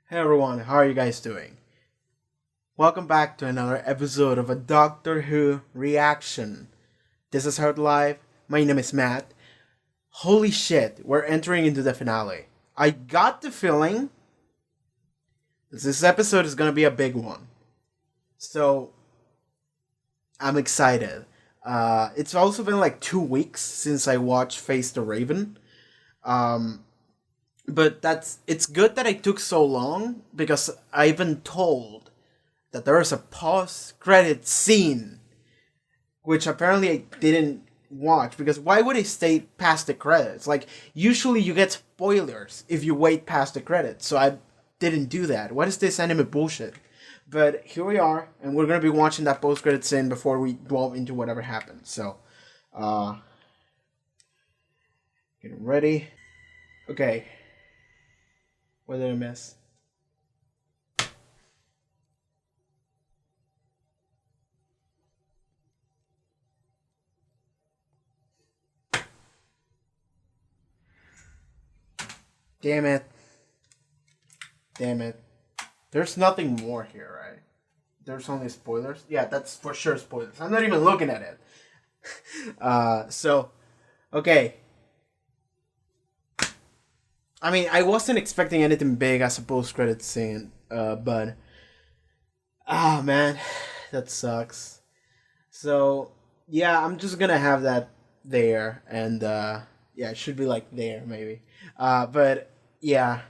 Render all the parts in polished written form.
Hey everyone, how are you guys doing? Welcome back to another episode of a Doctor Who reaction. This is Haarute Live. My name is Matt. Holy shit, we're entering into the finale. I got the feeling this episode is gonna be a big one. So I'm excited. It's also been like 2 weeks since I watched Face the Raven. Um, but it's good that I took so long because I've been told that there is a post credit scene which apparently I didn't watch because why would I stay past the credits? Like usually you get spoilers if you wait past the credits, so I didn't do that. What is this anime bullshit? But here we are, and we're gonna be watching that post credit scene before we delve into whatever happens. So, uh, getting ready. Okay, what did I miss? Damn it! Damn it! There's nothing more here, right? There's only spoilers. Yeah, that's for sure spoilers. I'm not even looking at it. So okay. I mean, I wasn't expecting anything big as a post-credit scene, but man, that sucks. So yeah, I'm just gonna have that there, and yeah, it should be like there maybe. But yeah,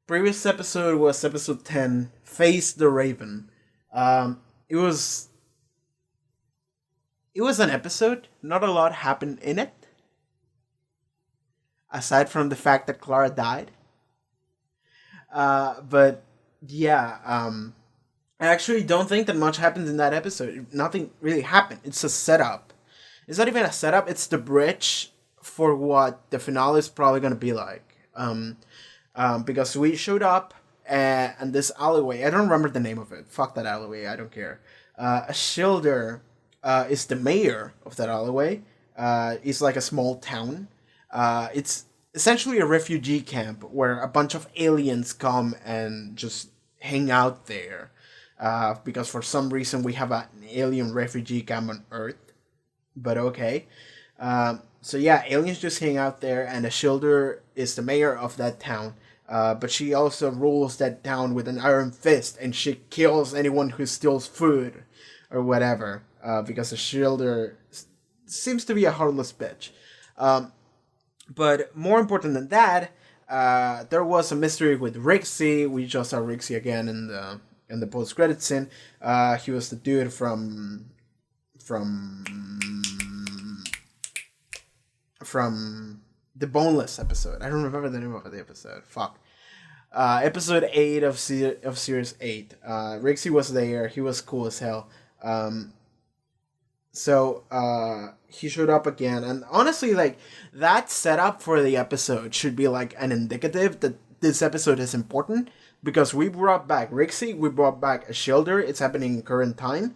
previous episode was episode 10, Face the Raven. Um, it was it was an episode. Not a lot happened in it, aside from the fact that Clara died. But yeah, I actually don't think that much happens in that episode. Nothing really happened. It's a setup. It's not even a setup. It's the bridge for what the finale is probably gonna be like. Because we showed up and this alleyway. I don't remember the name of it. Fuck that alleyway. I don't care. A Shilder is the mayor of that alleyway. It's like a small town. It's essentially a refugee camp where a bunch of aliens come and just hang out there. Because for some reason we have an alien refugee camp on Earth. But okay. So yeah, aliens just hang out there, and the Shilder is the mayor of that town. But she also rules that town with an iron fist, and she kills anyone who steals food or whatever. Because the Shilder seems to be a heartless bitch. But more important than that, there was a mystery with Rixie. We just saw Rixie again in the post credit scene. He was the dude from from the Boneless episode. I don't remember the name of the episode. Fuck. Episode 8 of series 8. Rixie was there. He was cool as hell. So he showed up again, and honestly, like that setup for the episode should be like an indicative that this episode is important because we brought back Rixie, we brought back a Shilder. It's happening in current time,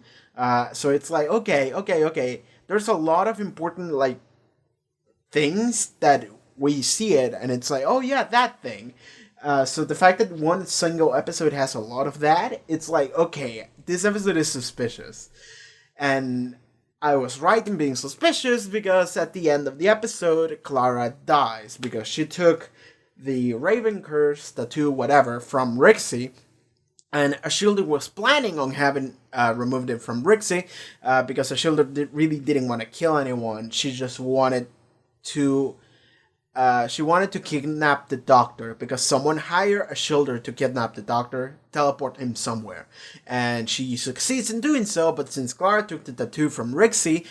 so it's like okay. There's a lot of important like things that we see it, and it's like oh yeah that thing. So the fact that one single episode has a lot of that, it's like okay, this episode is suspicious, and I was right in being suspicious because at the end of the episode, Clara dies because she took the Raven Curse, tattoo, whatever, from Rixie, and Ashilda was planning on having removed it from Rixie because Ashilda really didn't want to kill anyone. She just wanted to she wanted to kidnap the doctor because someone hired a Shilder to kidnap the doctor, teleport him somewhere. And she succeeds in doing so, but since Clara took the tattoo from Rixie,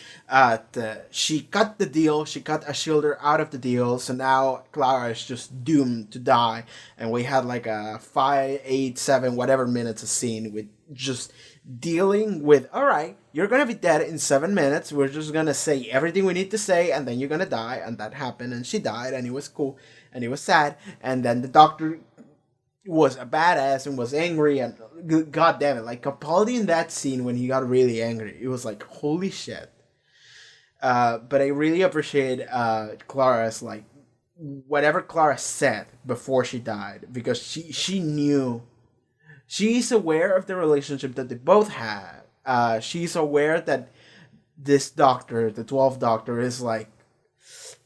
she cut the deal, she cut a Shilder out of the deal, so now Clara is just doomed to die. And we had like a 5, 8, 7, whatever minutes of scene with just dealing with alright, you're gonna be dead in 7 minutes, we're just gonna say everything we need to say and then you're gonna die, and that happened, and she died, and it was cool and it was sad, and then the doctor was a badass and was angry, and god damn it, like Capaldi in that scene when he got really angry, it was like holy shit. But I really appreciate Clara's like whatever Clara said before she died, because she knew, she's aware of the relationship that they both had. She's aware that this doctor, the 12th Doctor, is like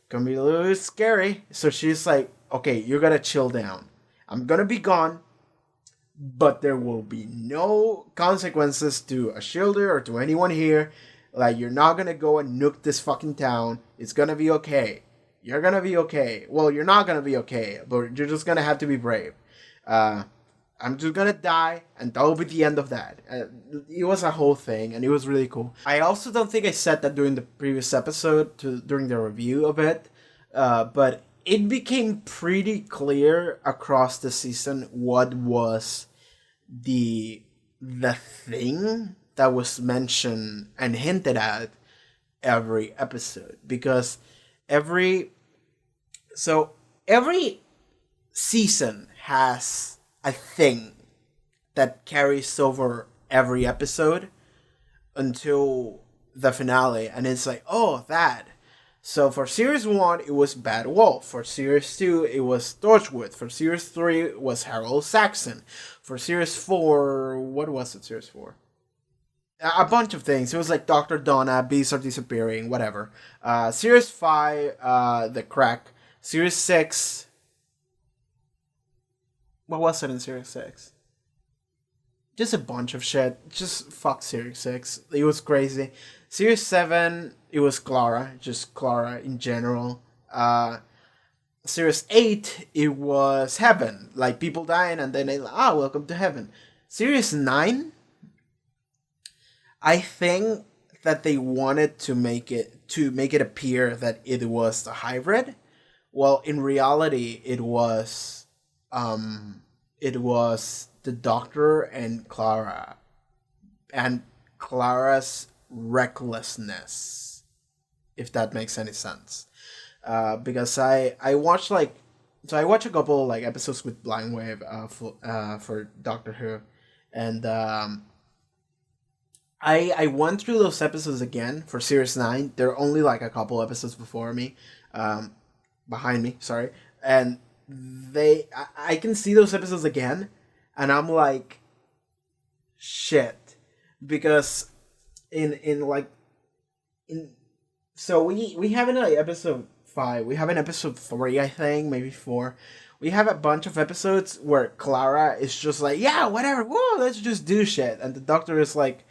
gonna be a little bit scary. So she's like, okay, you're gonna chill down. I'm gonna be gone, but there will be no consequences to a shielder or to anyone here. Like, you're not gonna go and nuke this fucking town. It's gonna be okay. You're gonna be okay. Well, you're not gonna be okay, but you're just gonna have to be brave. I'm just gonna die, and that'll be the end of that. It was a whole thing, and it was really cool. I also don't think I said that during the previous episode, during the review of it, but it became pretty clear across the season what was the thing that was mentioned and hinted at every episode, because every season has a thing that carries over every episode until the finale, and it's like, oh, that. So for series 1, it was Bad Wolf. For series 2, it was Torchwood. For series 3, it was Harold Saxon. For series 4, what was it? Series 4, a bunch of things. It was like Dr. Donna, Bees Are Disappearing, whatever. Series 5, The Crack. Series 6, what was it in Series 6? Just a bunch of shit. Just fuck Series 6. It was crazy. Series 7, it was Clara. Just Clara in general. Series 8, it was Heaven. Like, people dying and then they like, welcome to Heaven. Series 9, I think that they wanted to make it appear that it was the hybrid. Well, in reality, it was the Doctor and Clara, and Clara's recklessness, if that makes any sense. Because I watched a couple like episodes with Blind Wave for Doctor Who, and I went through those episodes again for Series 9. They're only like a couple episodes behind me, sorry, and I can see those episodes again, and I'm like, shit, because so we have in like episode 5, we have in episode 3, I think, maybe 4, we have a bunch of episodes where Clara is just like, yeah, whatever, whoa, let's just do shit, and the Doctor is like,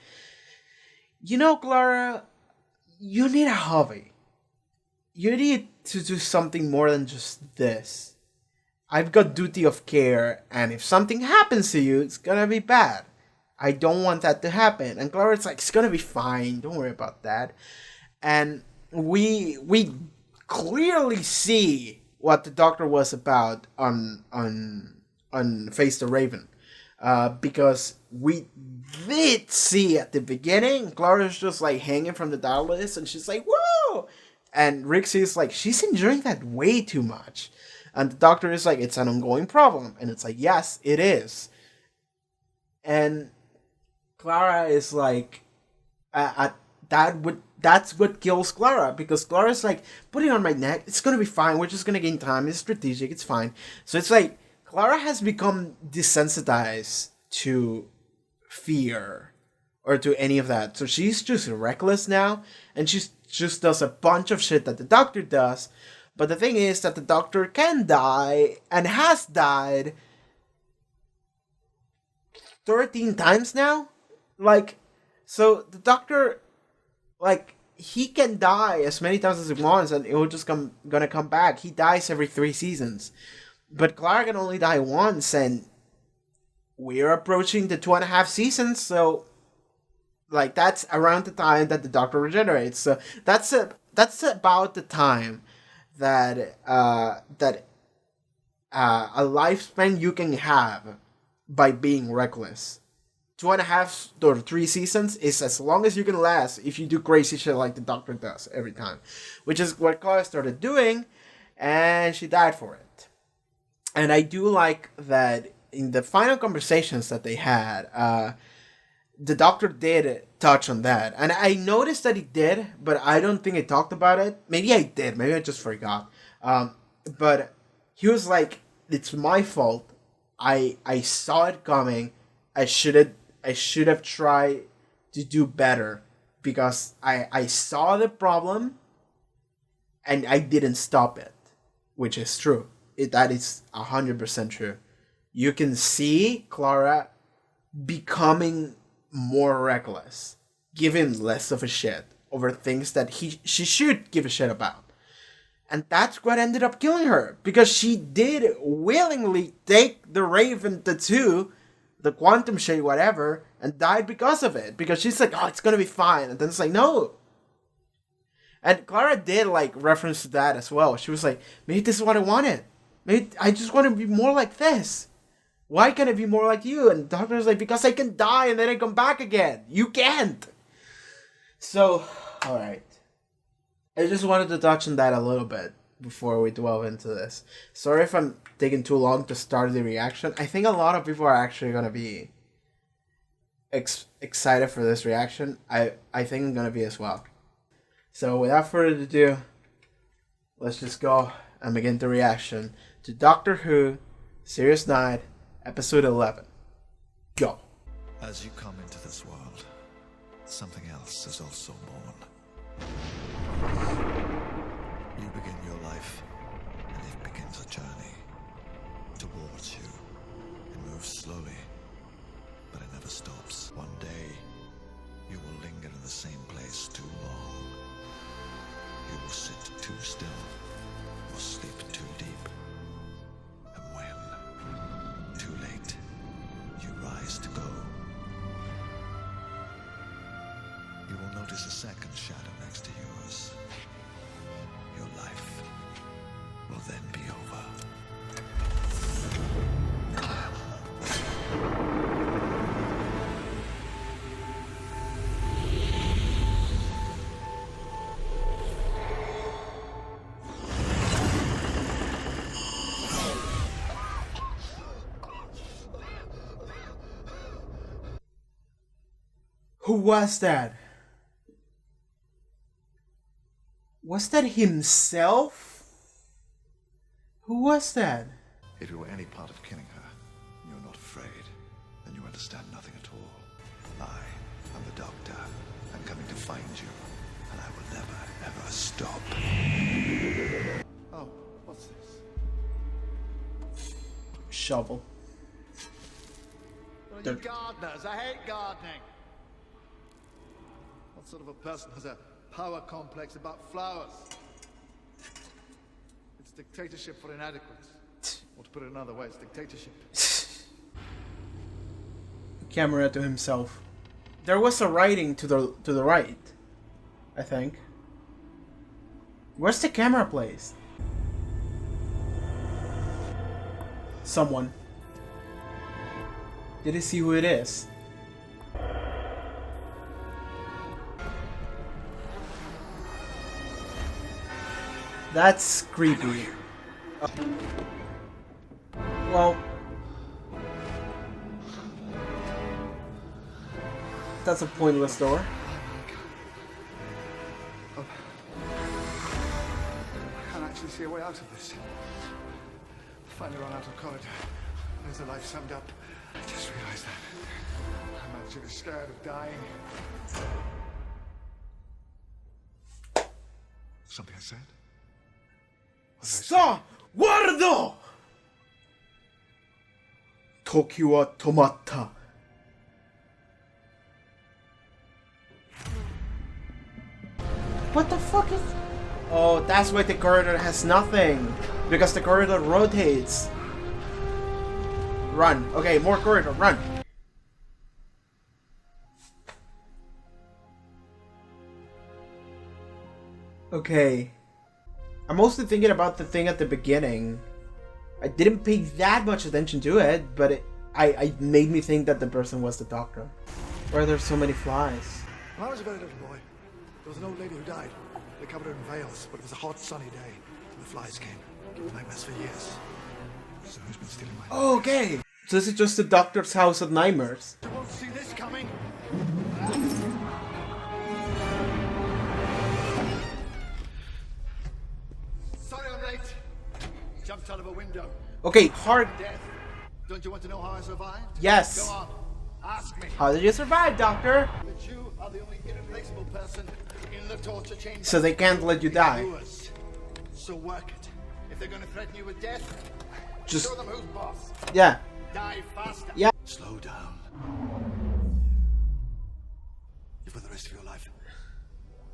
Clara, you need a hobby. You need to do something more than just this. I've got duty of care, and if something happens to you, it's gonna be bad. I don't want that to happen. And Clara's like, it's gonna be fine, don't worry about that. And we clearly see what the Doctor was about on Face the Raven. Because we did see at the beginning, Clara's just like hanging from the dialysis, and she's like, whoa! And Rixie's like, she's enjoying that way too much. And the Doctor is like, it's an ongoing problem. And it's like, yes, it is. And Clara is like, that's what kills Clara. Because Clara's like, put it on my neck. It's going to be fine. We're just going to gain time. It's strategic. It's fine. So it's like, Clara has become desensitized to fear or to any of that. So she's just reckless now. And she just does a bunch of shit that the Doctor does. But the thing is that the Doctor can die and has died 13 times now. Like, so the Doctor, like, he can die as many times as he wants and it will just gonna come back. He dies every 3 seasons. But Clara can only die once, and we're approaching the 2.5 seasons, so like that's around the time that the Doctor regenerates. So that's about the time that a lifespan you can have by being reckless. 2.5 or 3 seasons is as long as you can last if you do crazy shit like the Doctor does every time, which is what Clara started doing, and she died for it. And I do like that in the final conversations that they had, the Doctor did touch on that. And I noticed that he did, but I don't think I talked about it. Maybe I did. Maybe I just forgot. But he was like, it's my fault. I saw it coming. I should have tried to do better because I saw the problem and I didn't stop it, which is true. That is 100% true. You can see Clara becoming more reckless, giving less of a shit over things that she should give a shit about. And that's what ended up killing her, because she did willingly take the Raven tattoo, the quantum shade, whatever, and died because of it. Because she's like, oh, it's gonna be fine. And then it's like, no. And Clara did, like, reference to that as well. She was like, maybe this is what I wanted. Maybe I just want to be more like this. Why can't I be more like you? And the doctor was like, because I can die and then I come back again. You can't. So, alright. I just wanted to touch on that a little bit before we delve into this. Sorry if I'm taking too long to start the reaction. I think a lot of people are actually going to be excited for this reaction. I think I'm going to be as well. So without further ado, let's just go and begin the reaction to Doctor Who, Series 9, Episode 11. Go. As you come into this world, something else is also born. You begin your life, and it begins a journey towards you. It moves slowly, but it never stops. One day, you will linger in the same place too long. You will sit too still, or sleep too deep. And when, too late, you rise to go, you will notice a second shadow next to yours. Your life will then be over. Who was that? Was that himself? Who was that? If it were any part of killing her, and you're not afraid, then you understand nothing at all. I am the Doctor. I'm coming to find you, and I will never, ever stop. Oh, what's this? Shovel. Well, you gardeners, I hate gardening. What sort of a person has a power complex about flowers? It's dictatorship for inadequates. Or to put it another way, it's dictatorship. Camera to himself. There was a writing to the right, I think. Where's the camera placed? Someone. Did he see who it is? That's creepy. Well, that's a pointless door. I can't actually see a way out of this. Finally run out of corridor. There's the life summed up. I just realized that. I'm actually scared of dying. Something I said? Sa! Guardo! Toki wa tomatta. What the fuck is... Oh, that's why the corridor has nothing. Because the corridor rotates. Run. Okay, more corridor. Run. Okay. I'm mostly thinking about the thing at the beginning. I didn't pay that much attention to it, but it made me think that the person was the Doctor. Why are there so many flies? When I was a very little boy, there was an old lady who died. They covered her in veils, but it was a hot, sunny day, and the flies came. Gave me nightmares for years. So who's been stealing my... Oh, okay. So this is just the Doctor's house at nightmares. You won't see this coming. Sorry I'm late. a window. Okay, hard. Death. Don't you want to know how I survived? Yes. Go on. Ask me. How did you survive, Doctor? But you are the only irreplaceable person in the torture chamber. So they can't let you die. So work it. If they're going to threaten you with death, Just show them who's boss. yeah. Die faster. Yeah. Slow down. You've got the rest of your life.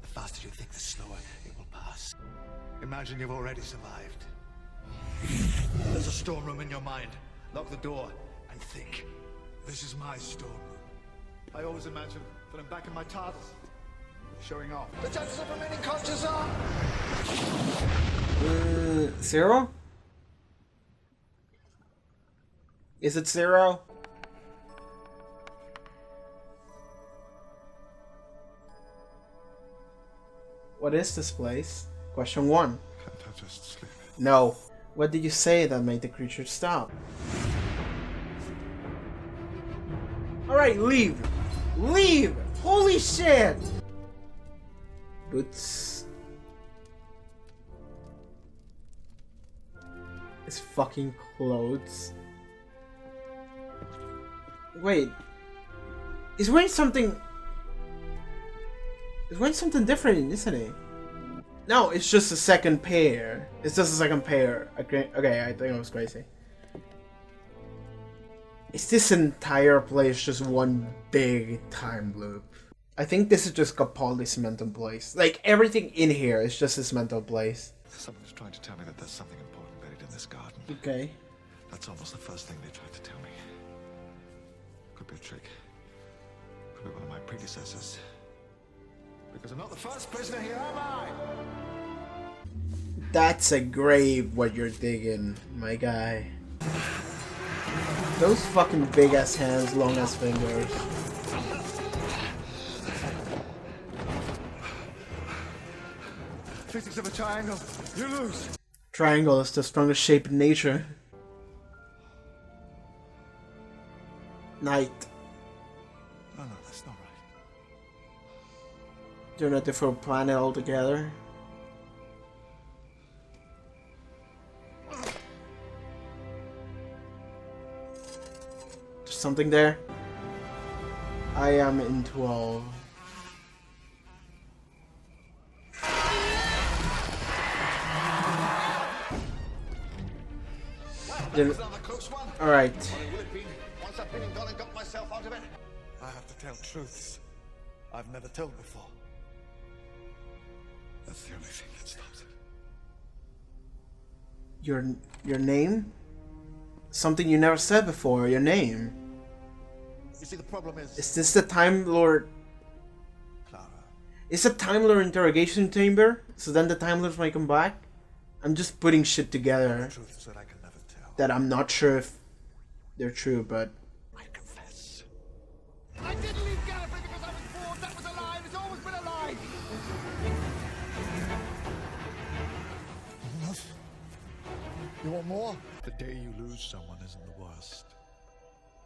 The faster you think, the slower it will pass. Imagine you've already survived. There's a storeroom in your mind. Lock the door and think. This is my storeroom. I always imagine that I'm back in my TARDIS, showing off. The chances of remaining conscious are... 0? Is it 0? What is this place? Question 1. Can't I just sleep? No. What did you say that made the creature stop? Alright, leave! Leave! Holy shit! Boots. His fucking clothes. Wait. He's wearing something... He's wearing something different, isn't he? No, it's just a second pair. It's just a second pair. Okay, I think I was crazy. Is this entire place just one big time loop? I think this is just Capaldi's mental place. Like, everything in here is just his mental place. Someone's trying to tell me that there's something important buried in this garden. Okay. That's almost the first thing they tried to tell me. Could be a trick. Could be one of my predecessors. Because I'm not the first prisoner here, am I? That's a grave what you're digging, my guy. Those fucking big ass hands, long ass fingers. Physics of a triangle. You lose. Triangle is the strongest shape in nature. Night. No, that's not right. They're not a different planet altogether. There's something there. I am in 12. Alright. Once I've been and gone and got myself out of it. I have to tell truths I've never told before. That's the only thing that stops it. Your name? Something you never said before, your name. You see, the problem is this the Time Lord? Clara. Is a Time Lord interrogation chamber? So then the Time Lords might come back? I'm just putting shit together Truths that I can never tell. that I'm not sure if they're true, but... I confess. I didn't leave Gallifrey because I was bored. That was a lie. It's always been a lie. Enough? You want more? The day you lose someone isn't the worst.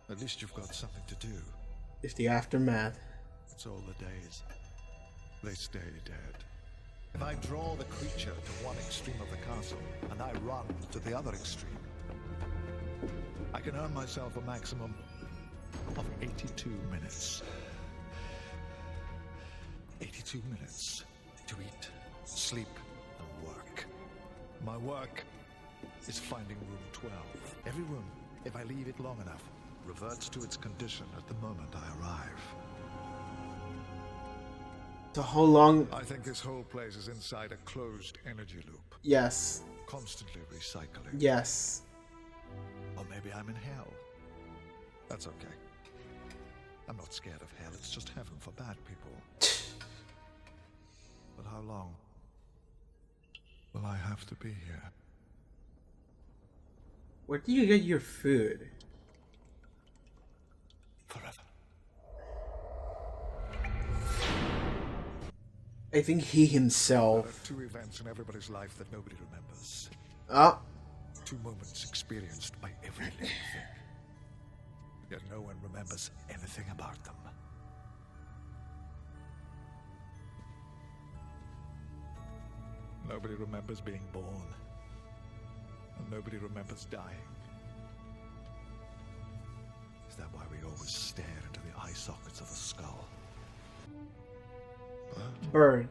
At least you've got something to do. It's the aftermath. It's all the days. They stay dead. If I draw the creature to one extreme of the castle, and I run to the other extreme, I can earn myself a maximum of 82 minutes. 82 minutes to eat, sleep, and work. My work is finding room 12. Every room, if I leave it long enough, reverts to its condition at the moment I arrive. So how long... I think this whole place is inside a closed energy loop, Yes. constantly recycling. Yes. Or maybe I'm in hell. That's okay. I'm not scared of hell, it's just heaven for bad people. But how long will I have to be here? Where do you get your food? Forever. I think he There himself... are two events in everybody's life that nobody remembers. Oh. Two moments experienced by every living thing. Yet no one remembers anything about them. Nobody remembers being born. and nobody remembers dying. Is that why we always stare into the eye sockets of a skull? Bird.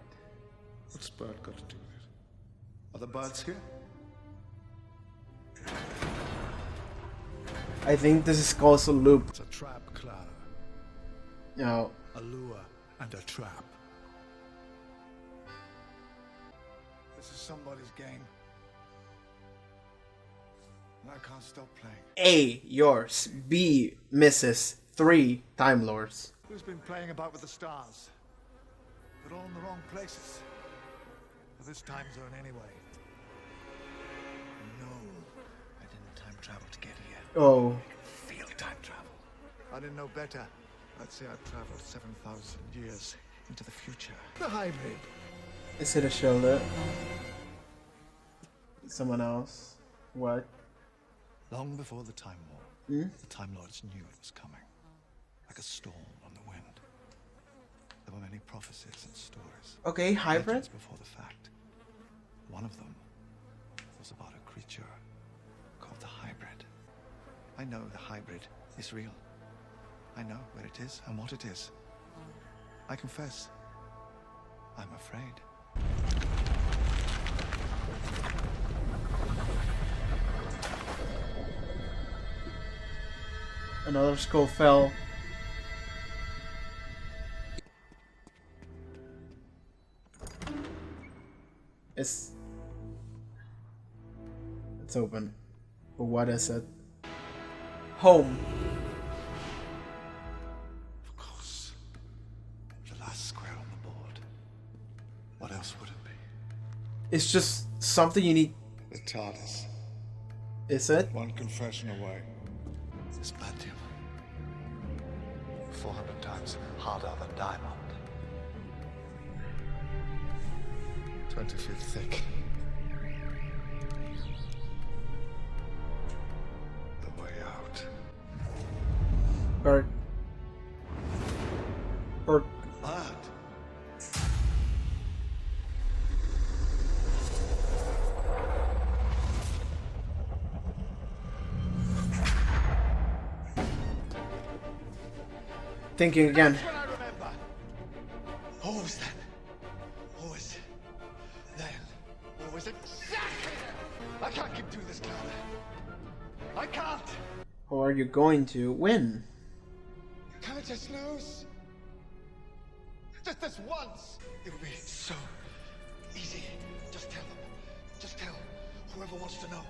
What's bird got to do with it? Are the birds here? I think this is also loop. It's a trap, Clara. No. A lure and a trap. This is somebody's game. And I can't stop playing. A, yours. B, Mrs. 3, Time Lords. Who's been playing about with the stars? They're all in the wrong places. For this time zone anyway. No. I didn't time travel to get here. Oh. I feel time travel. I didn't know better. I'd say I've traveled 7,000 years into the future. The hybrid. Is it a shoulder? Someone else? What? Long before the Time War, the Time Lords knew it was coming. Like a storm on the wind. There were many prophecies and stories. Okay, hybrid? Legends before the fact. One of them was about a creature called the hybrid. I know the hybrid is real. I know where it is and what it is. I confess, I'm afraid. Another skull fell. It's open. But what is it? Home. Of course. The last square on the board. What else would it be? It's just something you need. The TARDIS. Is it? One confession away. It's platinum. 400 times harder than diamond. 20 feet thick. The way out. Bird. Bird. Bird. Thinking again. That's what I remember. What was that? What was then? What was exactly that? I can't keep doing this, Clara. I can't. How are you going to win? Can I just lose? Just this once. It would be so easy. Just tell them. Just tell whoever wants to know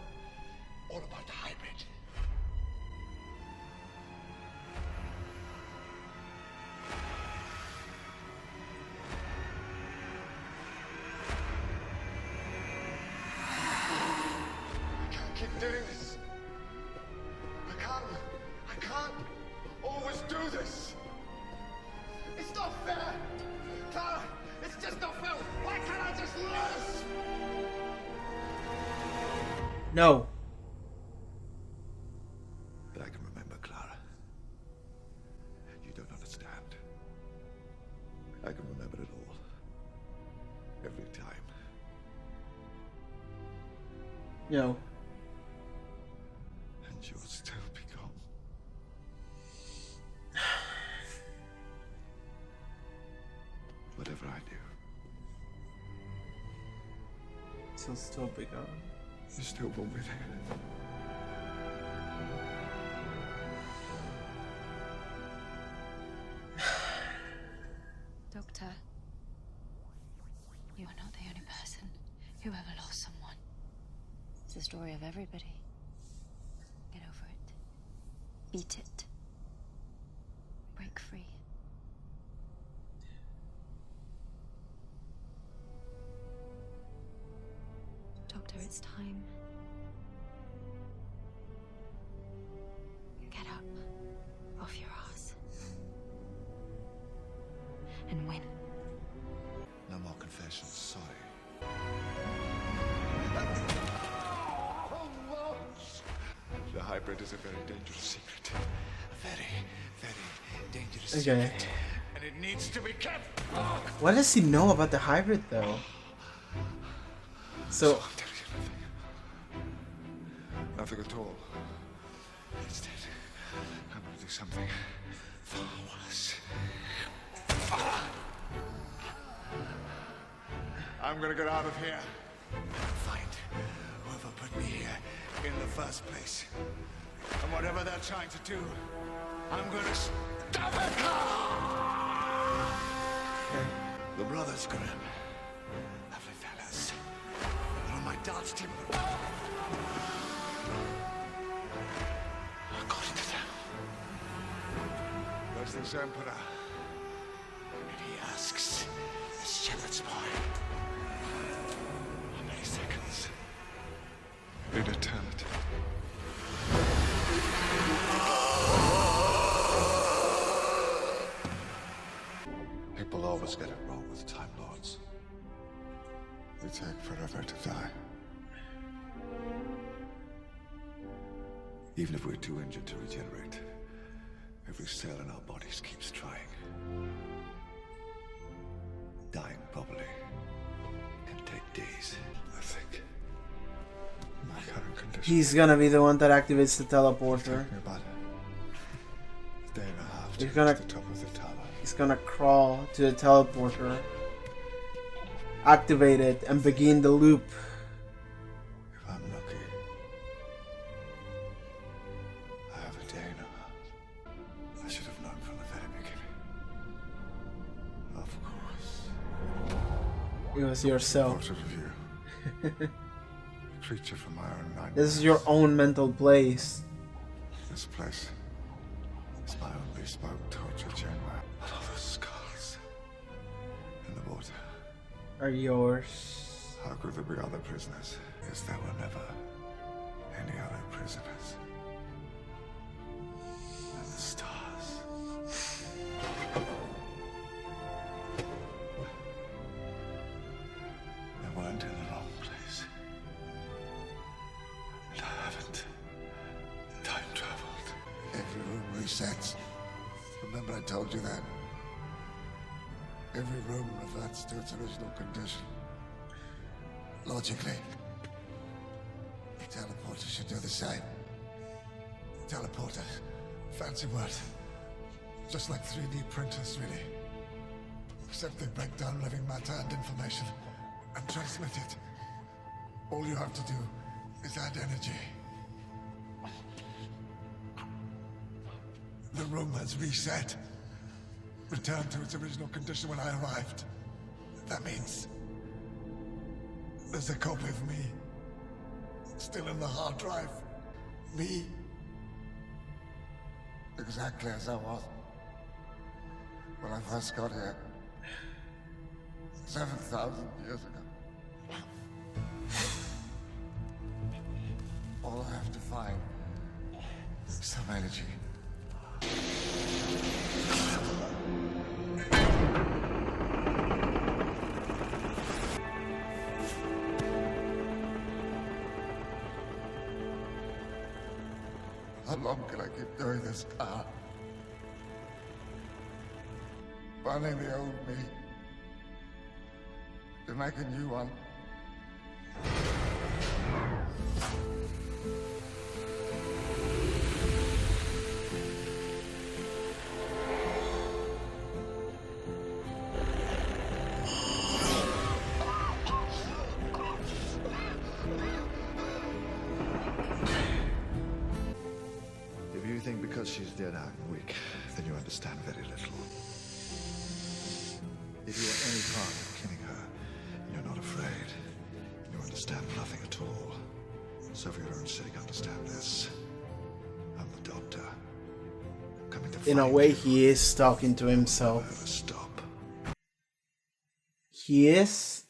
all about the hybrid. I can't keep doing this. I can't always do this. It's not fair. Clara, it's just not fair. Why can't I just lose? No. But I can remember, Clara. You don't understand. I can remember it all. Every time. No. And you'll still be gone. Whatever I do, She'll still be gone. you still won't be there. Doctor, you are not the only person who ever lost someone. It's the story of everybody. Get over it. Beat it. Break free. Doctor, it's time. Get up off your ass and win. No more confessions, sorry. The hybrid is a very dangerous secret. A very, very dangerous Okay. secret. And it needs to be kept. What does he know about the hybrid though? So I'll tell you nothing. nothing at all. Instead, I'm gonna do something far worse. I'm gonna get out of here and find whoever put me here in the first place. And whatever they're trying to do, I'm gonna stop it! The Brothers Grimm. Lovely fellas. They're on my dance team. According to them, there's this Emperor. And he asks this shepherd's boy, how many seconds in eternity? People always get it wrong with Time Lords. They take forever to die. Even if we're too injured to regenerate, every cell in our bodies keeps trying. Dying properly can take days. I think my current condition. He's gonna be the one that activates the teleporter. Take me about a day and a half to He's reach gonna- the top of the tower. He's gonna crawl to the teleporter, activate it, and begin the loop. If I'm lucky, I have a day and a half. I should have known from the very beginning. Of course. It was yourself. Portrait of you. Creature from my own nightmares. This is your own mental place. This place is my own bespoke torture chamber. And all the skulls in the water. Are yours. How could there be other prisoners? Yes, there were never any other prisoners. And the stars. They weren't in the wrong place. And I haven't time traveled. Every room resets. Remember I told you that? Every room reverts to its original condition. Logically, the teleporter should do the same. Teleporter, fancy word. Just like 3D printers, really. Except they break down living matter and information and transmit it. All you have to do is add energy. The room has reset. Returned to its original condition when I arrived. That means there's a copy of me still in the hard drive. Me. Exactly as I was when I first got here. 7,000 years ago. All I have to find is some energy. How long can I keep doing this, Carl? Finding the old me. To make a new one. If you think because she's dead I'm weak, then you understand very little. If you are any part of killing her, and you're not afraid, you understand nothing at all. So for your own sake, understand this. I'm the doctor. Coming to In a find way, you. he is talking to himself. Never stop. He is.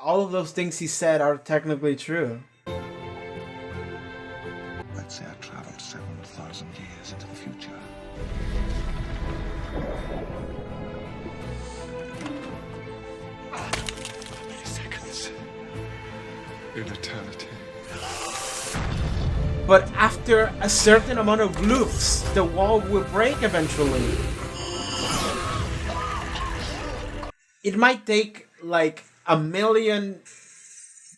All of those things he said are technically true. Let's say I traveled 7,000 years into the future. How many seconds? In eternity. But after a certain amount of loops, the wall will break eventually. It might take like a million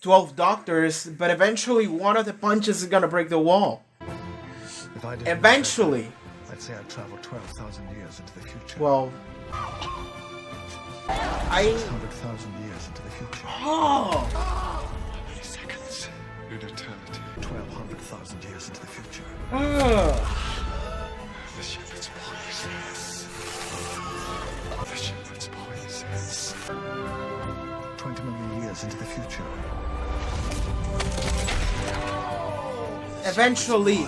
12 doctors, but eventually one of the punches is gonna break the wall. If I didn't Eventually. I'd say I'd traveled 12,000 years into the future. Well, 600,000 years into the future. Oh! Seconds in eternity. 1,200,000 years into the future. The shepherd's poisons. The shepherd's poisons. 20 million years into the future. Eventually.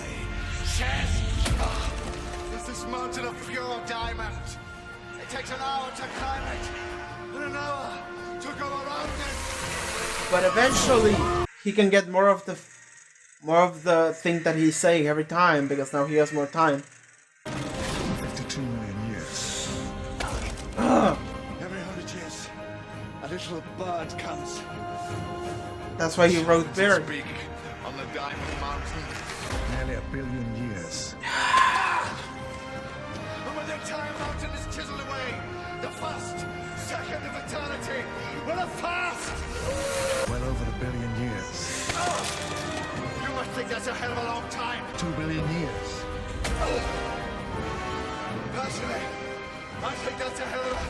There's this mountain of pure diamond. It takes an hour to climb it, and an hour to go around it. But eventually, he can get more of the thing that he's saying every time because now he has more time. 52 million years. Every 100 years, a little bird comes. That's why he wrote to Bear. speak on the Diamond Mountain. Nearly a billion years. And when the entire mountain is chiseled away, the first second of eternity will have passed. Well over a billion years. You must think that's a hell of a long time. 2 billion years. Personally, I think that's a hell of a...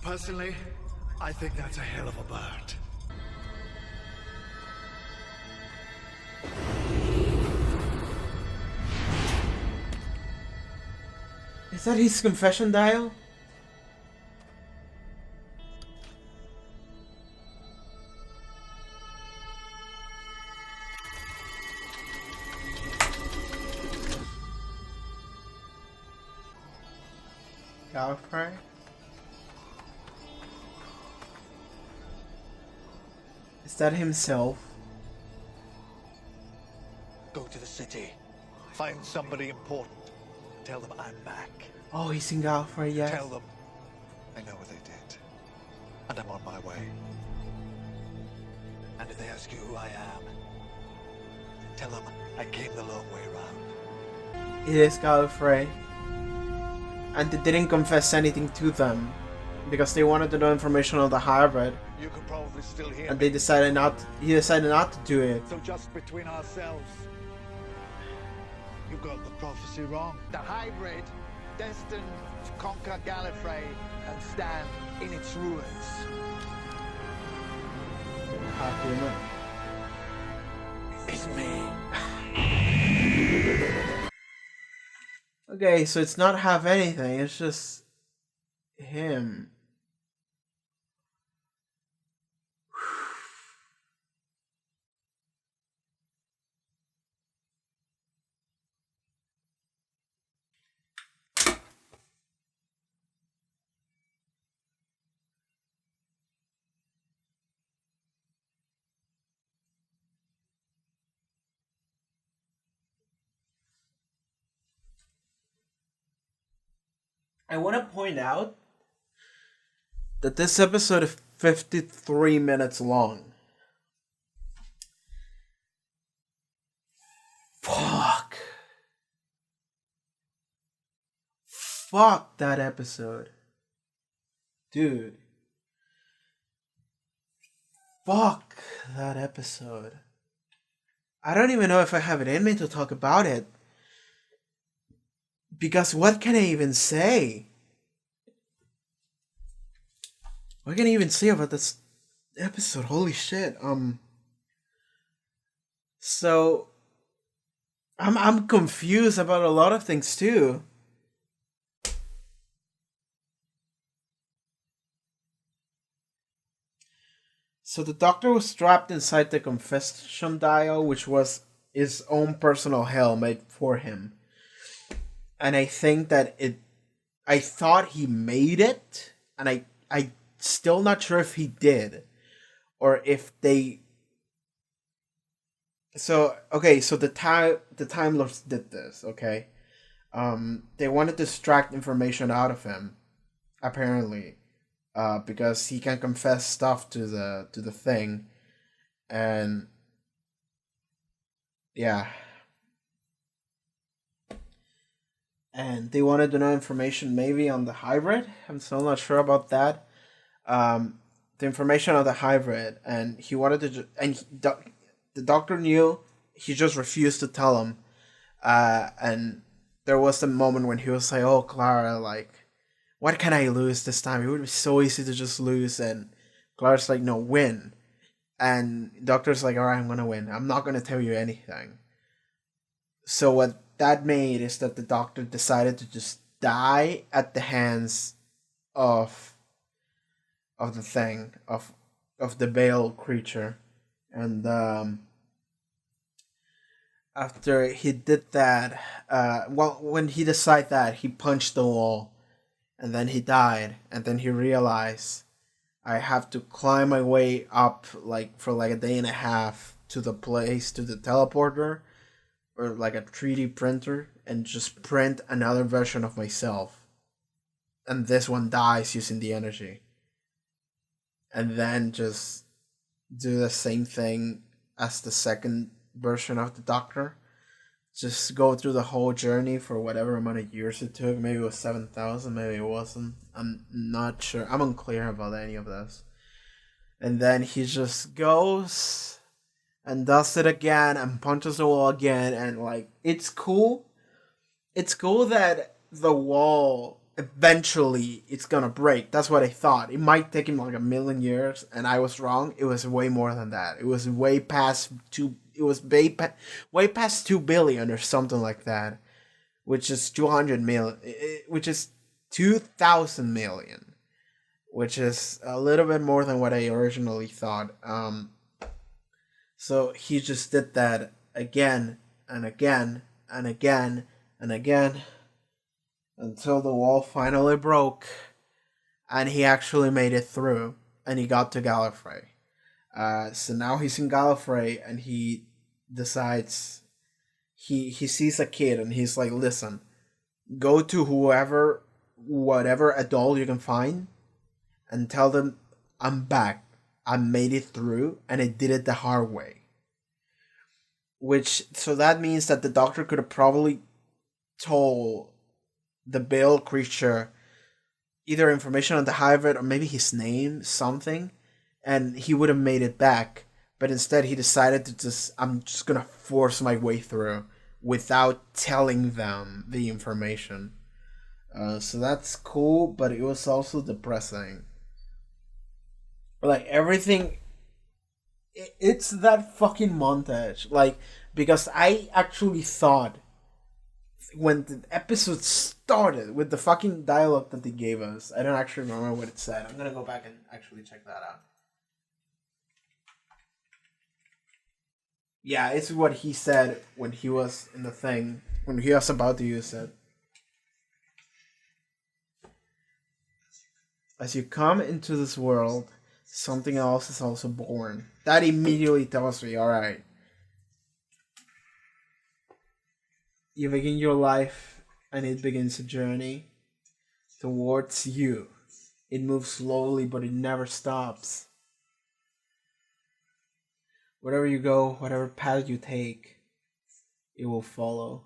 Personally, I think that's a hell of a bird. Is that his confession dial? Gallifrey? Is that himself? Go to the city. Find somebody important. Tell them I'm back. Oh, he's in Gallifrey, yes. Tell them I know what they did. And I'm on my way. And if they ask you who I am, tell them I came the long way round. It is Gallifrey. And they didn't confess anything to them because they wanted to know information on the hybrid, You can probably still hear and me. they decided not. He decided not to do it. So just between ourselves, you got the prophecy wrong. The hybrid, destined to conquer Gallifrey and stand in its ruins. Happy enough. It's me. Okay, so it's not have anything. It's just him. I want to point out that this episode is 53 minutes long. Fuck. Fuck that episode. Dude. Fuck that episode. I don't even know if I have it in me to talk about it. Because what can I even say? What can I even say about this episode? Holy shit. So I'm confused about a lot of things too. So the doctor was trapped inside the confession dial, which was his own personal hell made for him. And I think that I thought he made it, and I still not sure if he did, or if they. So okay, so the Time Lords did this. Okay, they wanted to extract information out of him, apparently, because he can confess stuff to the thing, and yeah, and they wanted to know information maybe on the hybrid. I'm still not sure about that. Um, the information on the hybrid, and he wanted to, the doctor knew. He just refused to tell him. And there was the moment when he was like, "Oh, Clara, like, what can I lose this time? It would be so easy to just lose." And Clara's like, "No, win." And doctor's like, "All right, I'm gonna win. I'm not gonna tell you anything." So what that made is that the doctor decided to just die at the hands of the thing of the Bale creature, and after he did that, well, when he decided that, he punched the wall, and then he died, and then he realized I have to climb my way up like for like a day and a half to the place to the teleporter or like a 3D printer and just print another version of myself. And this one dies using the energy. And then just do the same thing as the second version of the Doctor. Just go through the whole journey for whatever amount of years it took. Maybe it was 7,000, maybe it wasn't. I'm not sure. I'm unclear about any of this. And then he just goes and does it again and punches the wall again. And like, it's cool. It's cool that the wall eventually it's gonna break. That's what I thought. It might take him like a million years, and I was wrong. It was way more than that. It was way past two. It was way past 2 billion or something like that, which is 200 million, which is 2,000 million, which is a little bit more than what I originally thought. So he just did that again and again and again and again until the wall finally broke and he actually made it through and he got to Gallifrey. So now he's in Gallifrey and he decides he sees a kid and he's like, listen, go to whatever adult you can find and tell them I'm back. I made it through and I did it the hard way. So that means that the Doctor could have probably told the Bale creature either information on the hybrid or maybe his name, something, and he would have made it back. But instead he decided to I'm just gonna force my way through without telling them the information. So that's cool, but it was also depressing. Like, everything, it's that fucking montage. Like, because I actually thought when the episode started with the fucking dialogue that they gave us, I don't actually remember what it said. I'm gonna go back and actually check that out. Yeah, it's what he said when he was in the thing, when he was about to use it. As you come into this world, something else is also born. That immediately tells me, alright, you begin your life and it begins a journey towards you. It moves slowly, but it never stops. Wherever you go, whatever path you take, it will follow.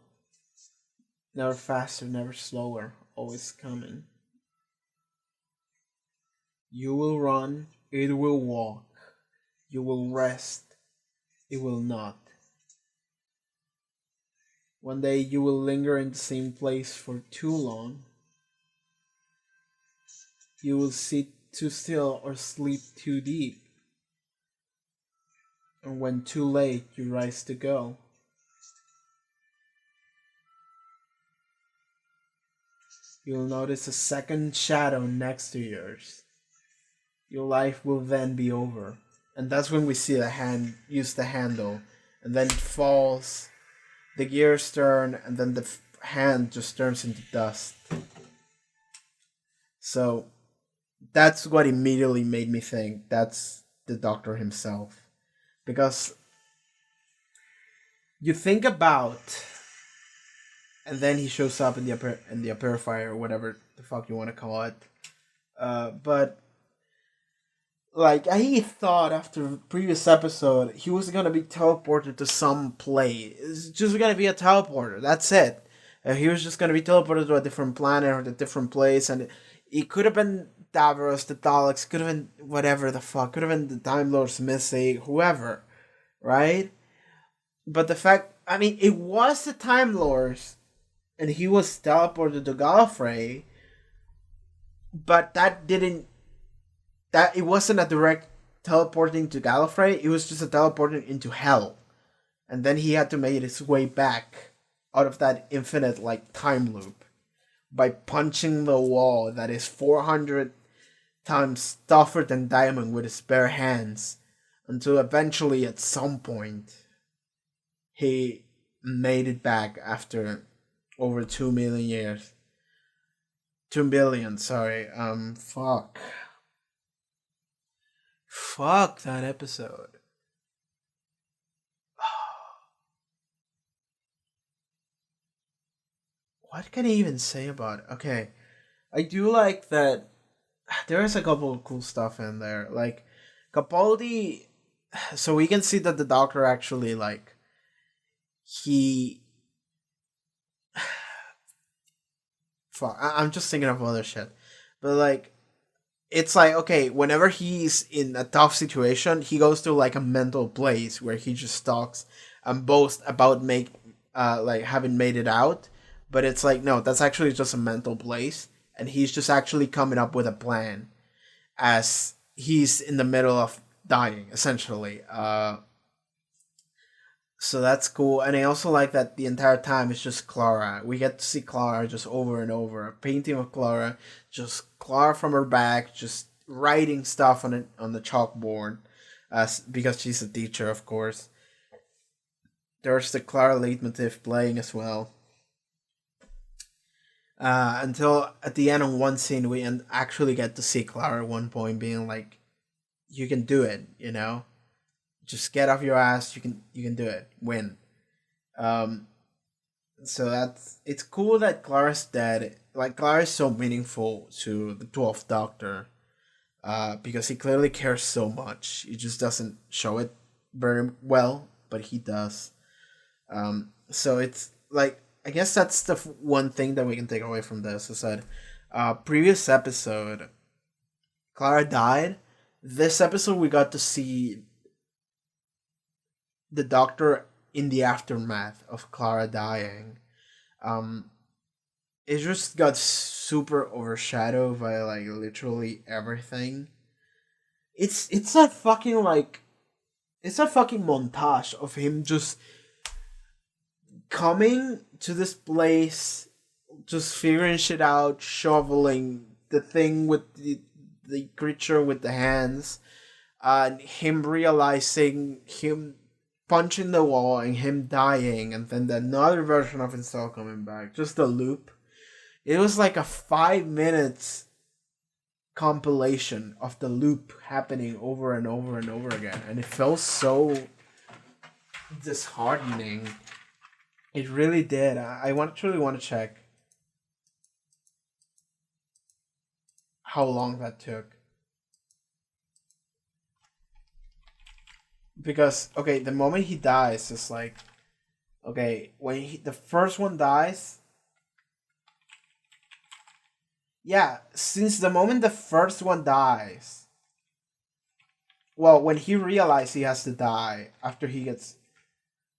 Never faster, never slower, always coming. You will run, it will walk. You will rest, it will not. One day you will linger in the same place for too long. You will sit too still or sleep too deep. And when too late, you rise to go. You'll notice a second shadow next to yours. Your life will then be over. And that's when we see the hand use the handle. And then it falls. The gears turn. And then the hand just turns into dust. So that's what immediately made me think that's the Doctor himself. Because you think about, and then he shows up in the purifier or whatever the fuck you want to call it, But like I thought after the previous episode, he was gonna be teleported to some place. It's just gonna be a teleporter. That's it. He was just gonna be teleported to a different planet or a different place, and it could have been Davros, the Daleks, could have been whatever the fuck, could have been the Time Lords, Missy, whoever, right? But the fact, I mean, it was the Time Lords, and he was teleported to Gallifrey, but that it wasn't a direct teleporting to Gallifrey. It was just a teleporting into hell, and then he had to make his way back out of that infinite like time loop by punching the wall that is 400 times tougher than diamond with his bare hands, until eventually at some point he made it back after over 2 million years. 2 billion, sorry. Fuck that episode. What can I even say about it? Okay. I do like that there's a couple of cool stuff in there. Like Capaldi, so we can see that the Doctor actually like he fuck, I'm just thinking of other shit. But like it's like okay, whenever he's in a tough situation, he goes to like a mental place where he just talks and boasts about like having made it out. But it's like no, that's actually just a mental place, and he's just actually coming up with a plan as he's in the middle of dying, essentially. So that's cool, and I also like that the entire time it's just Clara. We get to see Clara just over and over. A painting of Clara, just Clara from her back, just writing stuff on it on the chalkboard, because she's a teacher, of course. There's the Clara leitmotif playing as well. Until at the end of one scene, we actually get to see Clara at one point being like, "You can do it," you know. Just get off your ass. You can do it. Win. Um, so it's cool that Clara's dead. Like Clara is so meaningful to the 12th Doctor, because he clearly cares so much. He just doesn't show it very well, but he does. So it's like I guess that's the one thing that we can take away from this is that previous episode, Clara died. This episode we got to see the Doctor in the aftermath of Clara dying. It just got super overshadowed by like literally everything. It's a fucking like it's a fucking montage of him just coming to this place, just figuring shit out, shoveling the thing with the creature with the hands, and him realizing him punching the wall and him dying, and then another version of himself coming back. Just a loop. It was like a 5 minutes compilation of the loop happening over and over and over again, and it felt so disheartening. It really did. I truly want to check how long that took. Because, okay, the moment he dies, it's like, okay, when the first one dies, yeah, since the moment the first one dies, well, when he realizes he has to die after he gets,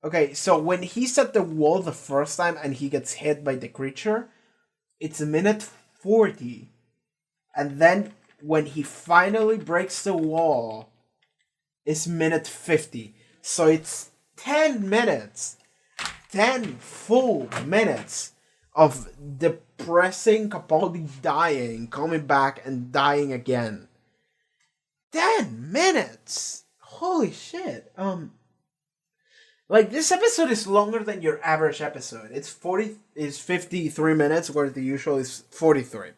okay, so when he's at the wall the first time and he gets hit by the creature, it's a minute 40. And then when he finally breaks the wall, it's minute 50. So it's 10 minutes. 10 full minutes of depressing Capaldi dying, coming back and dying again. 10 minutes! Holy shit. Like, this episode is longer than your average episode. It's 53 minutes, where the usual is 43.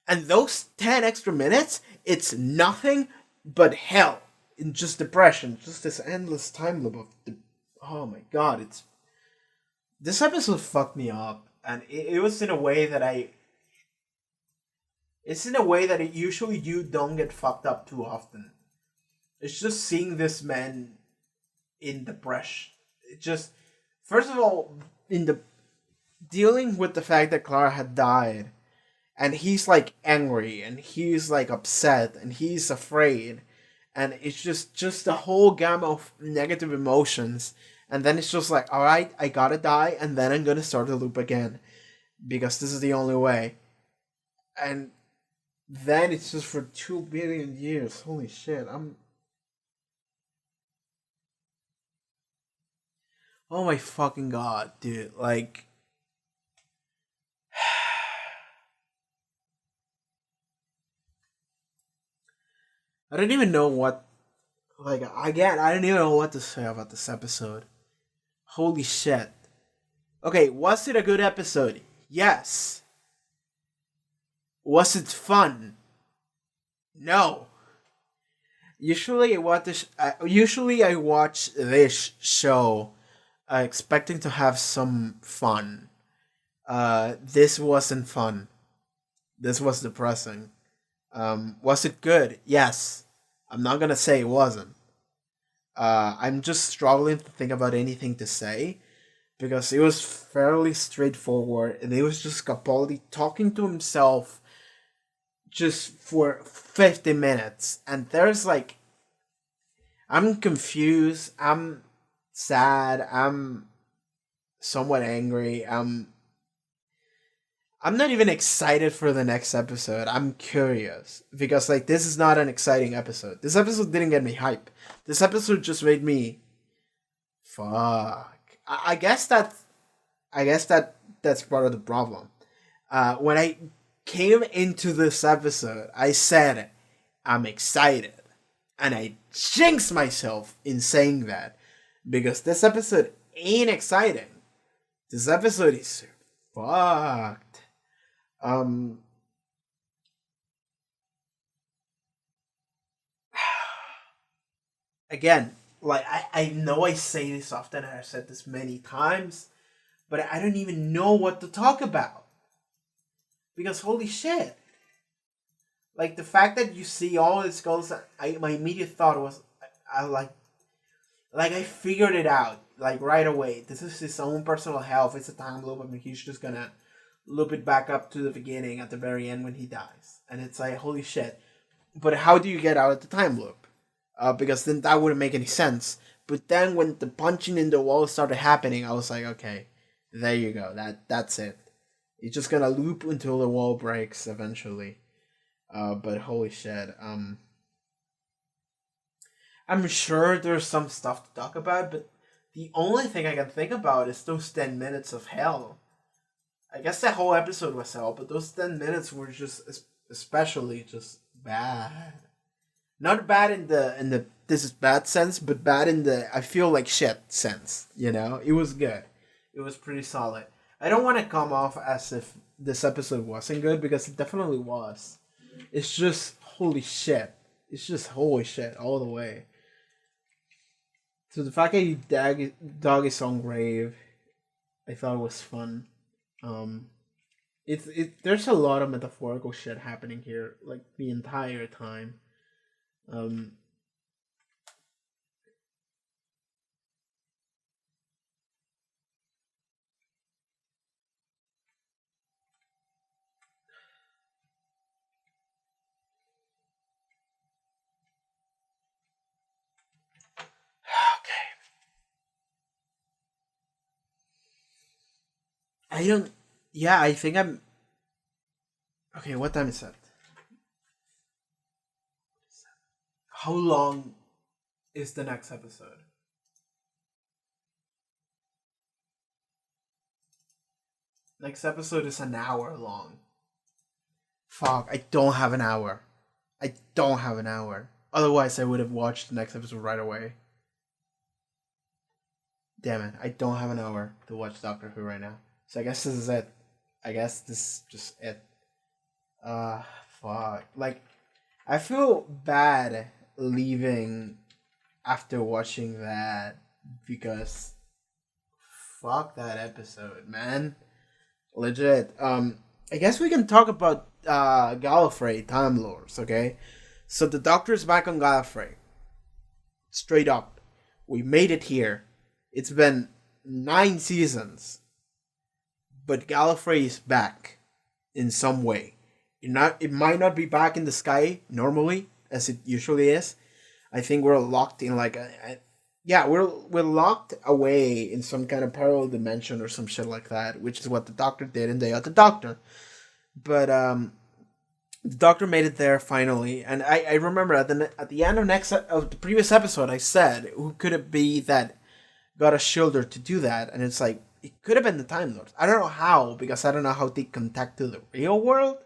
And those 10 extra minutes, it's nothing but hell. In just depression. Just this endless time loop of... oh my god, it's... This episode fucked me up. And it was in a way that It's in a way that usually you don't get fucked up too often. It's just seeing this man in depression. It just, first of all, in the dealing with the fact that Clara had died, and he's like angry, and he's like upset, and he's afraid, and it's just the whole gamut of negative emotions. And then it's just like, all right, I gotta die, and then I'm gonna start the loop again because this is the only way. And then it's just for 2 billion years. Holy shit! Oh my fucking god, dude! Like, I don't even know what. Like, again, I don't even know what to say about this episode. Holy shit! Okay, was it a good episode? Yes. Was it fun? No. Usually I watch this show expecting to have some fun. This wasn't fun. This was depressing. Was it good? Yes. I'm not gonna say it wasn't. I'm just struggling to think about anything to say because it was fairly straightforward and it was just Capaldi talking to himself just for 50 minutes. And there's like, I'm confused, I'm sad, I'm somewhat angry, I'm not even excited for the next episode. I'm curious because like this is not an exciting episode. This episode didn't get me hype. This episode just made me fuck. I guess that's part of the problem. When I came into this episode, I said I'm excited, and I jinxed myself in saying that because this episode ain't exciting. This episode is fucked. Again, like I know I say this often and I've said this many times, but I don't even know what to talk about. Because holy shit. Like the fact that you see all these goals, my immediate thought was I like I figured it out like right away. This is his own personal health. It's a time loop. I mean, he's just gonna loop it back up to the beginning at the very end when he dies, and it's like holy shit. But how do you get out of the time loop? Because then that wouldn't make any sense. But then when the punching in the wall started happening, I was like, okay, there you go. That's it. It's just gonna loop until the wall breaks eventually. But holy shit. I'm sure there's some stuff to talk about, but the only thing I can think about is those 10 minutes of hell. I guess the whole episode was hell, but those 10 minutes were just especially just bad. Not bad in the this is bad sense, but bad in the I feel like shit sense. You know, it was good. It was pretty solid. I don't want to come off as if this episode wasn't good because it definitely was. It's just holy shit. It's just holy shit all the way. So the fact that he dug his own grave, I thought it was fun. There's a lot of metaphorical shit happening here, like the entire time. I don't. Yeah, I think I'm. Okay, what time is it? How long is the next episode? Next episode is an hour long. Fuck, I don't have an hour. I don't have an hour. Otherwise, I would have watched the next episode right away. Damn it, I don't have an hour to watch Doctor Who right now. So I guess this is it. I guess this is just it. Fuck. Like, I feel bad leaving after watching that because fuck that episode, man. Legit. I guess we can talk about Gallifrey Time Lords, okay? So the Doctor's back on Gallifrey. Straight up. We made it here. It's been 9 seasons. But Gallifrey is back in some way. It might not be back in the sky normally, as it usually is. I think we're locked in like we're locked away in some kind of parallel dimension or some shit like that, which is what the Doctor did in Day of the Doctor. But the Doctor made it there finally, and I remember at the end of the previous episode, I said, who could it be that got a shoulder to do that? And it's like, it could have been the Time Lords. I don't know how, because I don't know how they contact to the real world,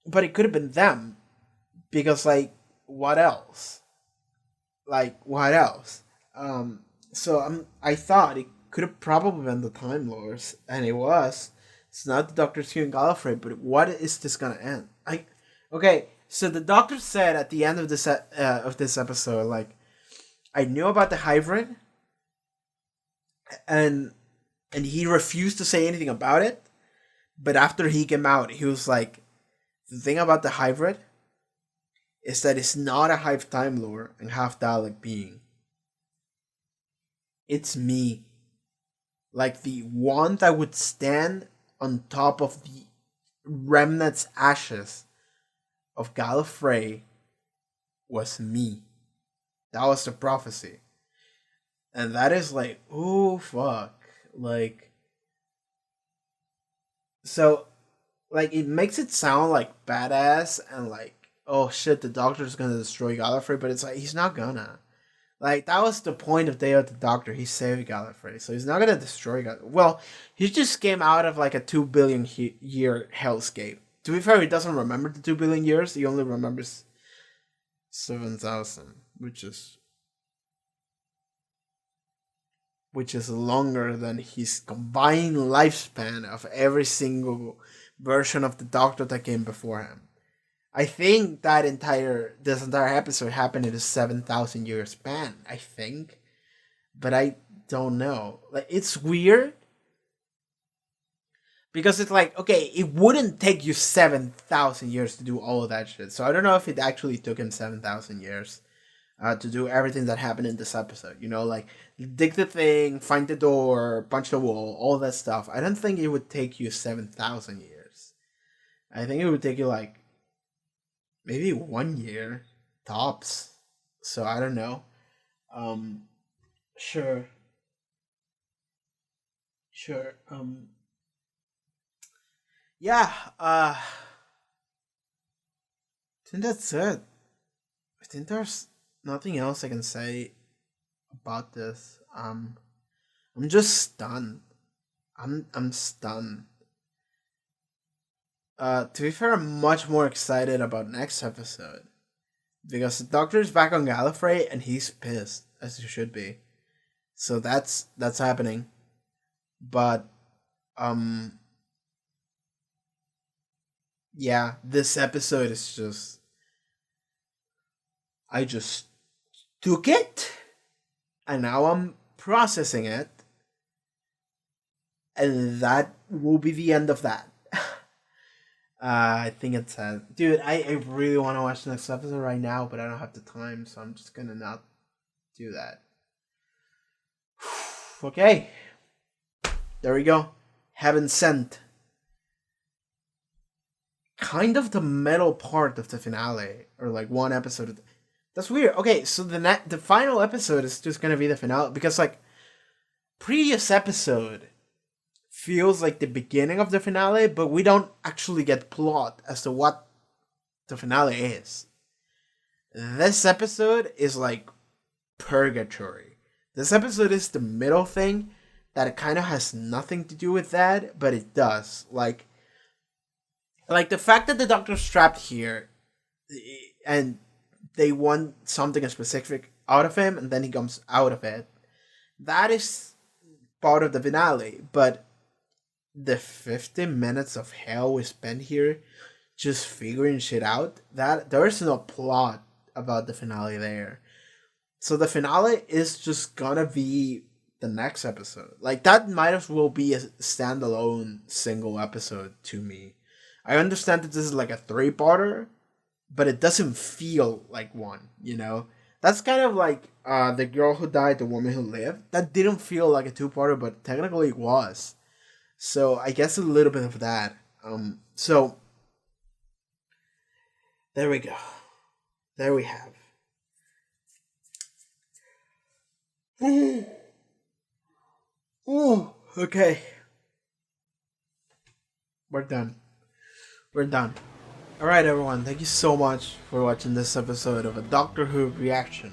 but it could have been them, because like, what else? I thought it could have probably been the Time Lords, and it was. It's not the Doctor's here in Gallifrey, but what is this gonna end? Okay, so the Doctor said at the end of this episode, like, I knew about the hybrid, and he refused to say anything about it, but after he came out, he was like, the thing about the hybrid is that it's not a half Time Lord and half Dalek being. It's me. Like the one that would stand on top of the remnants ashes of Gallifrey was me. That was the prophecy. And that is like, oh fuck. Like, so, like, it makes it sound like badass and like, oh shit, the Doctor's gonna destroy Gallifrey, but it's like, he's not gonna. Like, that was the point of Day of the Doctor. He saved Gallifrey, so he's not gonna destroy Gallifrey. Well, he just came out of like a 2 billion year hellscape. To be fair, he doesn't remember the 2 billion years. He only remembers 7,000, which is longer than his combined lifespan of every single version of the Doctor that came before him. I think this entire episode happened in a 7,000 year span, I think. But I don't know. Like, it's weird. Because it's like, okay, it wouldn't take you 7,000 years to do all of that shit. So I don't know if it actually took him 7,000 years to do everything that happened in this episode. You know, like, dig the thing, find the door, punch the wall, all that stuff. I don't think it would take you 7,000 years. I think it would take you like maybe 1 year tops. So I don't know. Sure. Yeah, I think that's it. I think there's nothing else I can say about this. I'm just stunned. I'm stunned. To be fair, I'm much more excited about next episode. Because the Doctor's back on Gallifrey and he's pissed, as he should be. So that's happening. But yeah, this episode is just, I just took it and now I'm processing it. And that will be the end of that. I think it's sad. Dude, I really want to watch the next episode right now, but I don't have the time, so I'm just gonna not do that. Okay. There we go. Heaven Sent. Kind of the middle part of the finale, or like one episode. That's weird. Okay, so the final episode is just gonna be the finale, because like previous episode feels like the beginning of the finale, but we don't actually get plot as to what the finale is. This episode is like purgatory. This episode is the middle thing that it kind of has nothing to do with that, but it does. Like the fact that the Doctor's trapped here and they want something specific out of him and then he comes out of it, that is part of the finale, but the 50 minutes of hell we spent here just figuring shit out, that there's no plot about the finale there. So the finale is just gonna be the next episode. Like, that might as well be a standalone single episode to me. I understand that this is like a 3-parter, but it doesn't feel like one, you know? That's kind of like The Girl Who Died, The Woman Who Lived. That didn't feel like a 2-parter, but technically it was. So I guess a little bit of that. So there we go. There we have. Ooh, okay. We're done. We're done. Alright, everyone. Thank you so much for watching this episode of a Doctor Who reaction.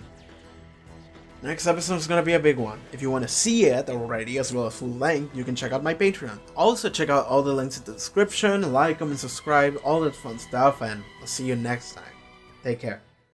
Next episode is going to be a big one. If you want to see it already, as well as full length, you can check out my Patreon. Also, check out all the links in the description, like, comment, subscribe, all that fun stuff, and I'll see you next time. Take care.